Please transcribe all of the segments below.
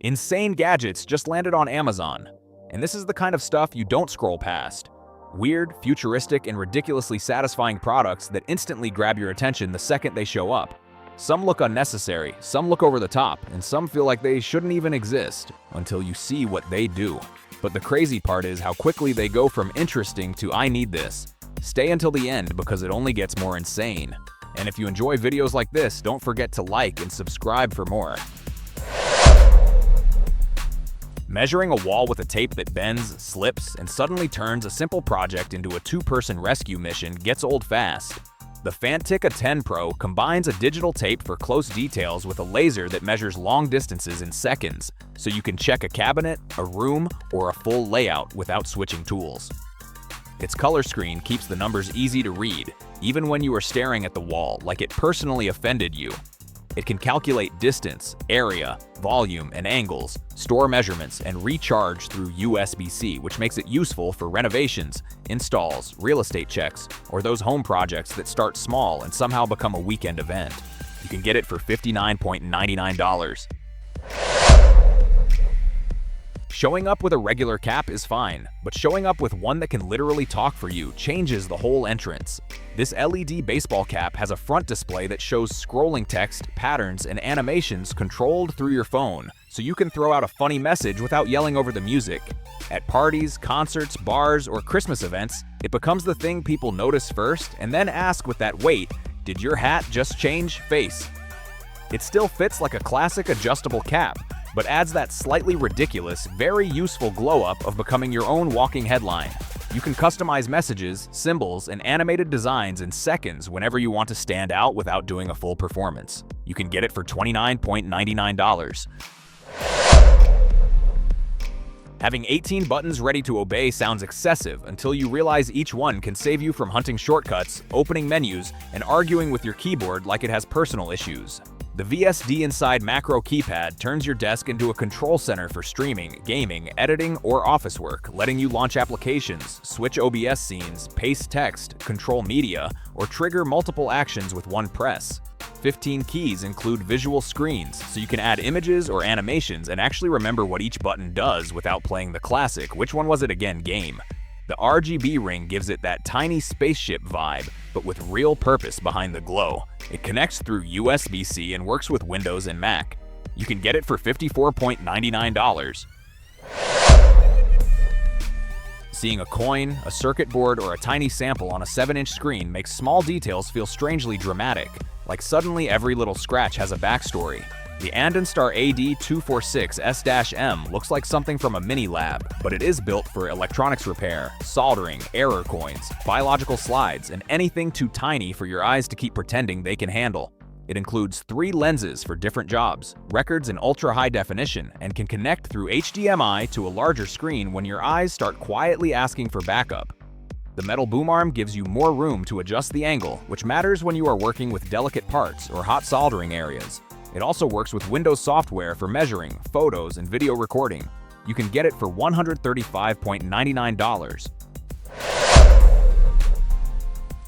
Insane gadgets just landed on Amazon. And this is the kind of stuff you don't scroll past. Weird, futuristic, and ridiculously satisfying products that instantly grab your attention the second they show up. Some look unnecessary, some look over the top, and some feel like they shouldn't even exist until you see what they do. But the crazy part is how quickly they go from interesting to I need this. Stay until the end because it only gets more insane. And if you enjoy videos like this, don't forget to like and subscribe for more. Measuring a wall with a tape that bends, slips, and suddenly turns a simple project into a two-person rescue mission gets old fast. The Fanttik A10 Pro combines a digital tape for close details with a laser that measures long distances in seconds, so you can check a cabinet, a room, or a full layout without switching tools. Its color screen keeps the numbers easy to read, even when you are staring at the wall like it personally offended you. It can calculate distance, area, volume, and angles, store measurements, and recharge through USB-C, which makes it useful for renovations, installs, real estate checks, or those home projects that start small and somehow become a weekend event. You can get it for $59.99. Showing up with a regular cap is fine, but showing up with one that can literally talk for you changes the whole entrance. This LED baseball cap has a front display that shows scrolling text, patterns, and animations controlled through your phone, so you can throw out a funny message without yelling over the music. At parties, concerts, bars, or Christmas events, it becomes the thing people notice first and then ask with that "wait, did your hat just change?" face. It still fits like a classic adjustable cap, but adds that slightly ridiculous, very useful glow-up of becoming your own walking headline. You can customize messages, symbols, and animated designs in seconds whenever you want to stand out without doing a full performance. You can get it for $29.99. Having 18 buttons ready to obey sounds excessive until you realize each one can save you from hunting shortcuts, opening menus, and arguing with your keyboard like it has personal issues. The VSDINSIDE macro keypad turns your desk into a control center for streaming, gaming, editing, or office work, letting you launch applications, switch OBS scenes, paste text, control media, or trigger multiple actions with one press. 15 keys include visual screens, so you can add images or animations and actually remember what each button does without playing the classic "which one was it again" game. The RGB ring gives it that tiny spaceship vibe, but with real purpose behind the glow. It connects through USB-C and works with Windows and Mac. You can get it for $54.99. Seeing a coin, a circuit board, or a tiny sample on a 7-inch screen makes small details feel strangely dramatic, like suddenly every little scratch has a backstory. The Andonstar AD246S-M looks like something from a mini lab, but it is built for electronics repair, soldering, error coins, biological slides, and anything too tiny for your eyes to keep pretending they can handle. It includes 3 lenses for different jobs, records in ultra-high definition, and can connect through HDMI to a larger screen when your eyes start quietly asking for backup. The metal boom arm gives you more room to adjust the angle, which matters when you are working with delicate parts or hot soldering areas. It also works with Windows software for measuring, photos, and video recording. You can get it for $135.99.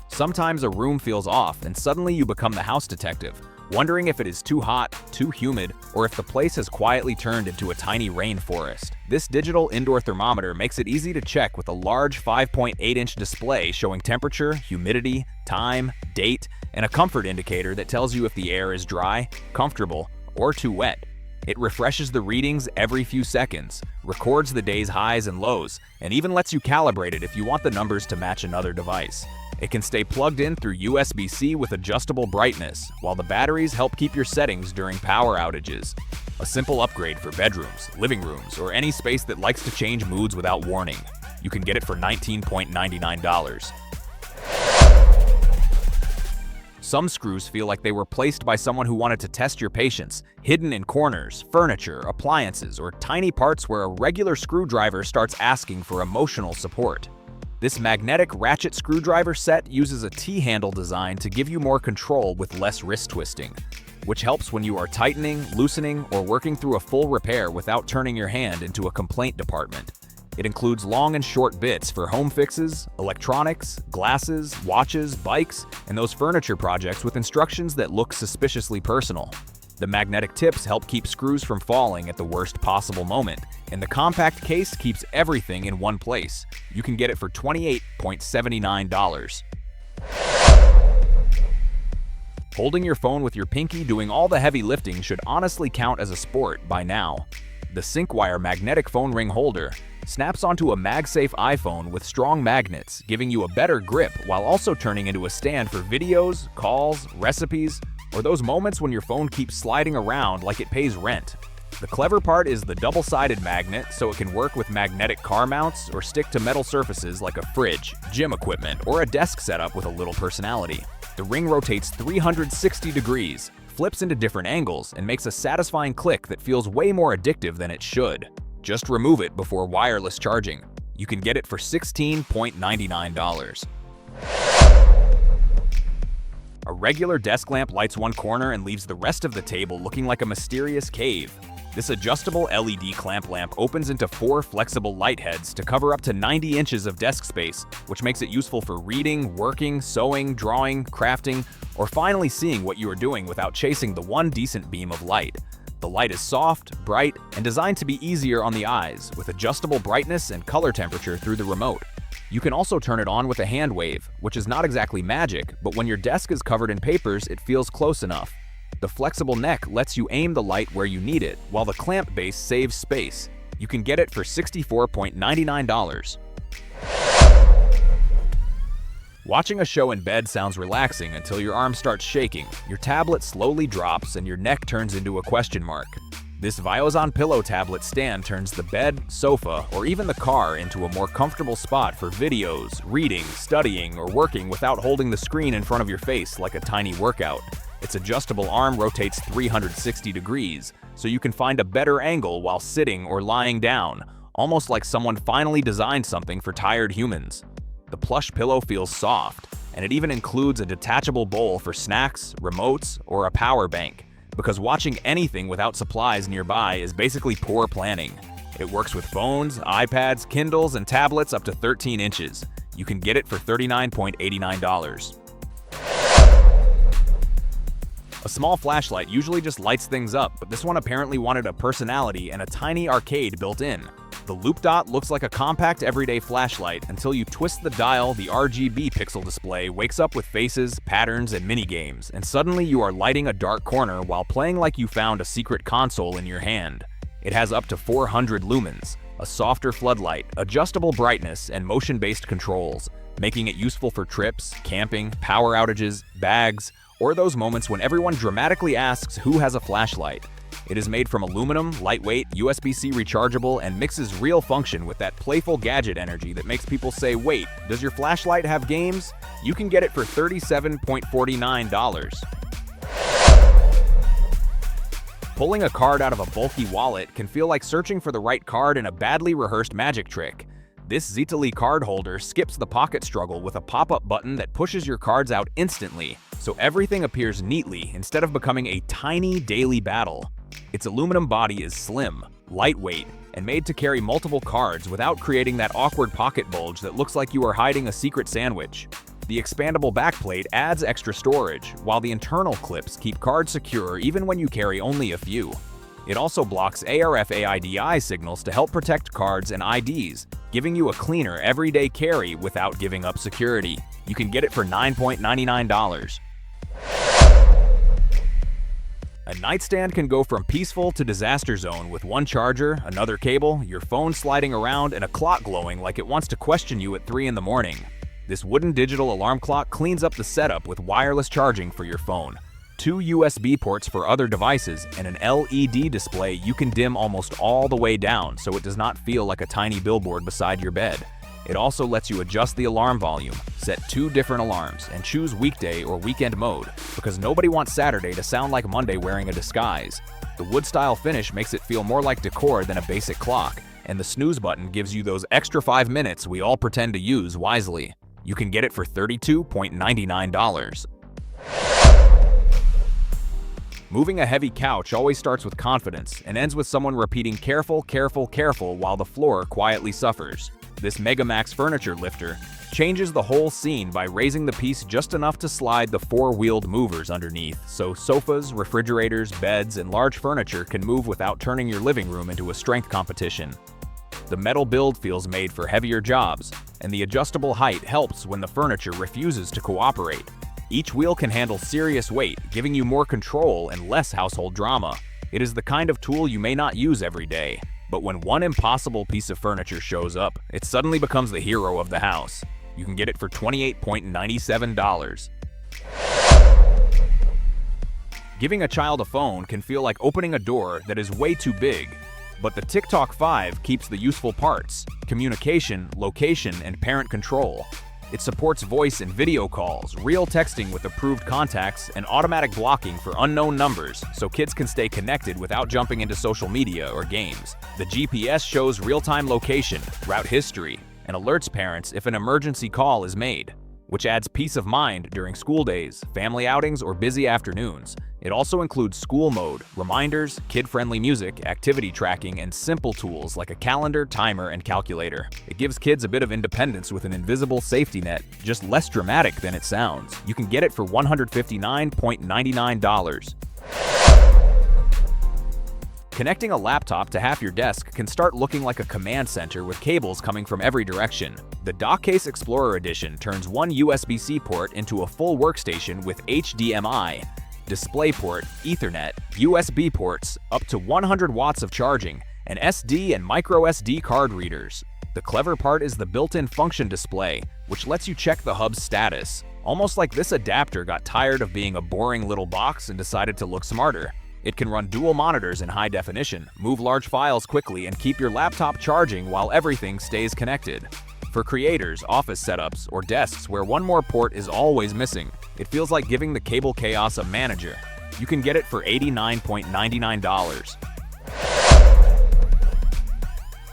Sometimes a room feels off and suddenly you become the house detective, wondering if it is too hot, too humid, or if the place has quietly turned into a tiny rainforest. This digital indoor thermometer makes it easy to check with a large 5.8-inch display showing temperature, humidity, time, date, and a comfort indicator that tells you if the air is dry, comfortable, or too wet. It refreshes the readings every few seconds, records the day's highs and lows, and even lets you calibrate it if you want the numbers to match another device. It can stay plugged in through USB-C with adjustable brightness, while the batteries help keep your settings during power outages. A simple upgrade for bedrooms, living rooms, or any space that likes to change moods without warning. You can get it for $19.99. Some screws feel like they were placed by someone who wanted to test your patience, hidden in corners, furniture, appliances, or tiny parts where a regular screwdriver starts asking for emotional support. This Magnetic Ratchet screwdriver set uses a T-handle design to give you more control with less wrist twisting, which helps when you are tightening, loosening, or working through a full repair without turning your hand into a complaint department. It includes long and short bits for home fixes, electronics, glasses, watches, bikes, and those furniture projects with instructions that look suspiciously personal. The magnetic tips help keep screws from falling at the worst possible moment, and the compact case keeps everything in one place. You can get it for $28.79. Holding your phone with your pinky doing all the heavy lifting should honestly count as a sport by now. The SyncWire magnetic phone ring holder snaps onto a MagSafe iPhone with strong magnets, giving you a better grip while also turning into a stand for videos, calls, recipes, or those moments when your phone keeps sliding around like it pays rent. The clever part is the double-sided magnet, so it can work with magnetic car mounts or stick to metal surfaces like a fridge, gym equipment, or a desk setup with a little personality. The ring rotates 360 degrees, flips into different angles, and makes a satisfying click that feels way more addictive than it should. Just remove it before wireless charging. You can get it for $16.99. A regular desk lamp lights one corner and leaves the rest of the table looking like a mysterious cave. This adjustable LED clamp lamp opens into 4 flexible light heads to cover up to 90 inches of desk space, which makes it useful for reading, working, sewing, drawing, crafting, or finally seeing what you are doing without chasing the one decent beam of light. The light is soft, bright, and designed to be easier on the eyes, with adjustable brightness and color temperature through the remote. You can also turn it on with a hand wave, which is not exactly magic, but when your desk is covered in papers, it feels close enough. The flexible neck lets you aim the light where you need it, while the clamp base saves space. You can get it for $64.99. Watching a show in bed sounds relaxing until your arm starts shaking, your tablet slowly drops, and your neck turns into a question mark. This Viozon pillow tablet stand turns the bed, sofa, or even the car into a more comfortable spot for videos, reading, studying, or working without holding the screen in front of your face like a tiny workout. Its adjustable arm rotates 360 degrees, so you can find a better angle while sitting or lying down, almost like someone finally designed something for tired humans. The plush pillow feels soft, and it even includes a detachable bowl for snacks, remotes, or a power bank, because watching anything without supplies nearby is basically poor planning. It works with phones, iPads, Kindles, and tablets up to 13 inches. You can get it for $39.89. A small flashlight usually just lights things up, but this one apparently wanted a personality and a tiny arcade built in. The LOOPDOT looks like a compact everyday flashlight until you twist the dial. The RGB pixel display wakes up with faces, patterns, and minigames, and suddenly you are lighting a dark corner while playing like you found a secret console in your hand. It has up to 400 lumens, a softer floodlight, adjustable brightness, and motion-based controls, making it useful for trips, camping, power outages, bags, or those moments when everyone dramatically asks who has a flashlight. It is made from aluminum, lightweight, USB-C rechargeable, and mixes real function with that playful gadget energy that makes people say, wait, does your flashlight have games? You can get it for $37.49. Pulling a card out of a bulky wallet can feel like searching for the right card in a badly rehearsed magic trick. This Zitahli card holder skips the pocket struggle with a pop-up button that pushes your cards out instantly, so everything appears neatly instead of becoming a tiny daily battle. Its aluminum body is slim, lightweight, and made to carry multiple cards without creating that awkward pocket bulge that looks like you are hiding a secret sandwich. The expandable backplate adds extra storage, while the internal clips keep cards secure even when you carry only a few. It also blocks RFID signals to help protect cards and IDs, giving you a cleaner everyday carry without giving up security. You can get it for $9.99. A nightstand can go from peaceful to disaster zone with one charger, another cable, your phone sliding around, and a clock glowing like it wants to question you at 3 in the morning. This wooden digital alarm clock cleans up the setup with wireless charging for your phone, 2 USB ports for other devices, and an LED display you can dim almost all the way down so it does not feel like a tiny billboard beside your bed. It also lets you adjust the alarm volume, set 2 different alarms, and choose weekday or weekend mode, because nobody wants Saturday to sound like Monday wearing a disguise. The wood-style finish makes it feel more like decor than a basic clock, and the snooze button gives you those extra 5 minutes we all pretend to use wisely. You can get it for $32.99. Moving a heavy couch always starts with confidence and ends with someone repeating "careful, careful, careful" while the floor quietly suffers. This Megamax furniture lifter changes the whole scene by raising the piece just enough to slide the four-wheeled movers underneath, so sofas, refrigerators, beds, and large furniture can move without turning your living room into a strength competition. The metal build feels made for heavier jobs, and the adjustable height helps when the furniture refuses to cooperate. Each wheel can handle serious weight, giving you more control and less household drama. It is the kind of tool you may not use every day, but when one impossible piece of furniture shows up, it suddenly becomes the hero of the house. You can get it for $28.97. Giving a child a phone can feel like opening a door that is way too big. But the TikTok 5 keeps the useful parts: communication, location, and parent control. It supports voice and video calls, real texting with approved contacts, and automatic blocking for unknown numbers, so kids can stay connected without jumping into social media or games. The GPS shows real-time location, route history, and alerts parents if an emergency call is made, which adds peace of mind during school days, family outings, or busy afternoons. It also includes school mode, reminders, kid-friendly music, activity tracking, and simple tools like a calendar, timer, and calculator. It gives kids a bit of independence with an invisible safety net, just less dramatic than it sounds. You can get it for $159.99. Connecting a laptop to half your desk can start looking like a command center with cables coming from every direction. The Dockcase Explorer Edition turns one USB-C port into a full workstation with HDMI, DisplayPort, Ethernet, USB ports, up to 100 watts of charging, and SD and microSD card readers. The clever part is the built-in function display, which lets you check the hub's status. Almost like this adapter got tired of being a boring little box and decided to look smarter. It can run dual monitors in high definition, move large files quickly, and keep your laptop charging while everything stays connected. For creators, office setups, or desks where one more port is always missing, it feels like giving the cable chaos a manager. You can get it for $89.99.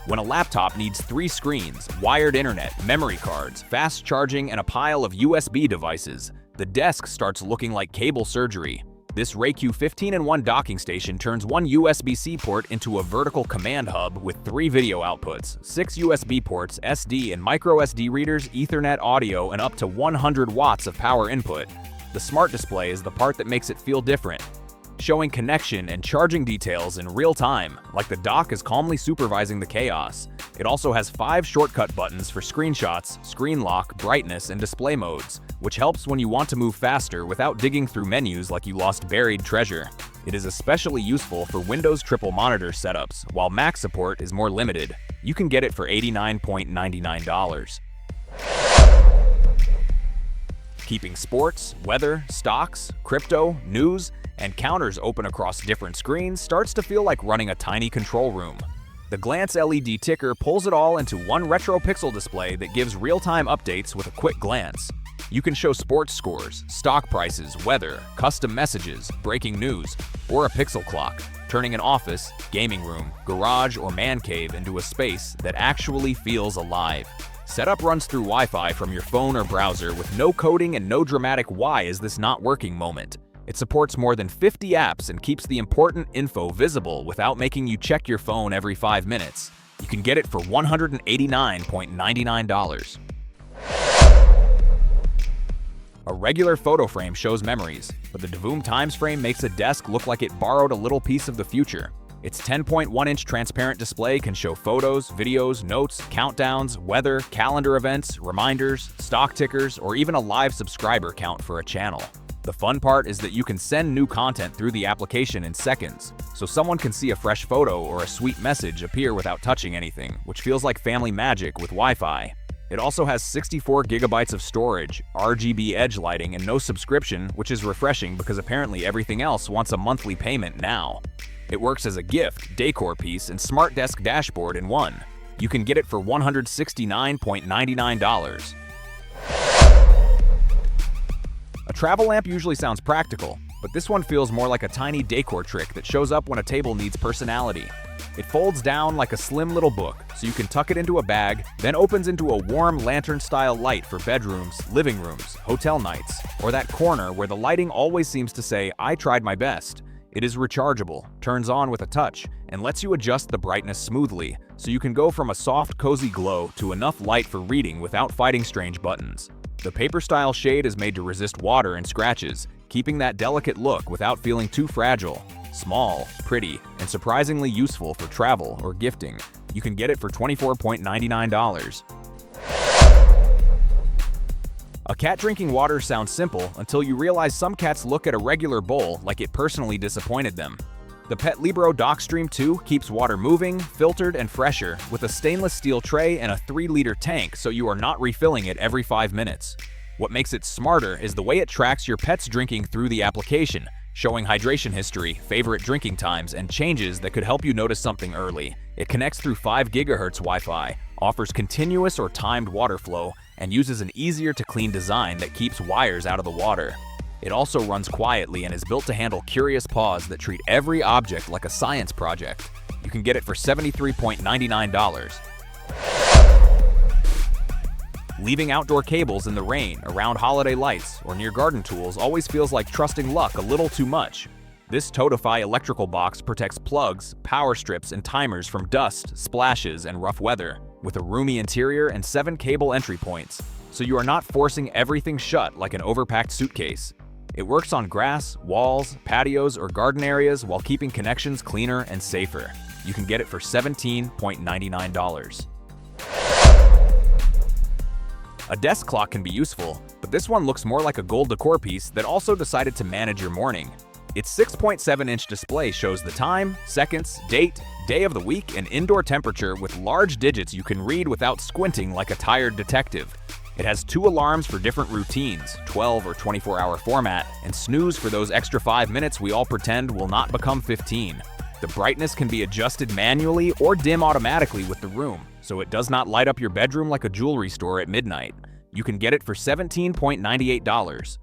When a laptop needs 3 screens, wired internet, memory cards, fast charging, and a pile of USB devices, the desk starts looking like cable surgery. This RayQ 15-in-1 docking station turns one USB-C port into a vertical command hub with 3 video outputs, 6 USB ports, SD and microSD readers, Ethernet audio, and up to 100 watts of power input. The smart display is the part that makes it feel different, showing connection and charging details in real time, like the dock is calmly supervising the chaos. It also has 5 shortcut buttons for screenshots, screen lock, brightness, and display modes, which helps when you want to move faster without digging through menus like you lost buried treasure. It is especially useful for Windows triple monitor setups, while Mac support is more limited. You can get it for $89.99. Keeping sports, weather, stocks, crypto, news, and counters open across different screens starts to feel like running a tiny control room. The Glance LED ticker pulls it all into one retro pixel display that gives real-time updates with a quick glance. You can show sports scores, stock prices, weather, custom messages, breaking news, or a pixel clock, turning an office, gaming room, garage, or man cave into a space that actually feels alive. Setup runs through Wi-Fi from your phone or browser with no coding and no dramatic "why is this not working" moment. It supports more than 50 apps and keeps the important info visible without making you check your phone every 5 minutes. You can get it for $189.99. A regular photo frame shows memories, but the Divoom TimesFrame makes a desk look like it borrowed a little piece of the future. Its 10.1-inch transparent display can show photos, videos, notes, countdowns, weather, calendar events, reminders, stock tickers, or even a live subscriber count for a channel. The fun part is that you can send new content through the application in seconds, so someone can see a fresh photo or a sweet message appear without touching anything, which feels like family magic with Wi-Fi. It also has 64 gigabytes of storage, RGB edge lighting, and no subscription, which is refreshing because apparently everything else wants a monthly payment now. It works as a gift, decor piece, and smart desk dashboard in one. You can get it for $169.99. A travel lamp usually sounds practical, but this one feels more like a tiny decor trick that shows up when a table needs personality. It folds down like a slim little book, so you can tuck it into a bag, then opens into a warm lantern-style light for bedrooms, living rooms, hotel nights, or that corner where the lighting always seems to say, "I tried my best." It is rechargeable, turns on with a touch, and lets you adjust the brightness smoothly, so you can go from a soft, cozy glow to enough light for reading without fighting strange buttons. The paper-style shade is made to resist water and scratches, keeping that delicate look without feeling too fragile. Small, pretty, and surprisingly useful for travel or gifting. You can get it for $24.99. A cat drinking water sounds simple until you realize some cats look at a regular bowl like it personally disappointed them. The Pet Libero DocStream 2 keeps water moving, filtered, and fresher with a stainless steel tray and a 3-liter tank, so you are not refilling it every 5 minutes. What makes it smarter is the way it tracks your pet's drinking through the application, showing hydration history, favorite drinking times, and changes that could help you notice something early. It connects through 5 GHz Wi-Fi, offers continuous or timed water flow, and uses an easier-to-clean design that keeps wires out of the water. It also runs quietly and is built to handle curious paws that treat every object like a science project. You can get it for $73.99. Leaving outdoor cables in the rain, around holiday lights, or near garden tools always feels like trusting luck a little too much. This Totify electrical box protects plugs, power strips, and timers from dust, splashes, and rough weather, with a roomy interior and 7 cable entry points, so you are not forcing everything shut like an overpacked suitcase. It works on grass, walls, patios, or garden areas while keeping connections cleaner and safer. You can get it for $17.99. A desk clock can be useful, but this one looks more like a gold decor piece that also decided to manage your morning. Its 6.7-inch display shows the time, seconds, date, day of the week, and indoor temperature with large digits you can read without squinting like a tired detective. It has 2 alarms for different routines, 12 or 24-hour format, and snooze for those extra 5 minutes we all pretend will not become 15. The brightness can be adjusted manually or dim automatically with the room, so it does not light up your bedroom like a jewelry store at midnight. You can get it for $17.98.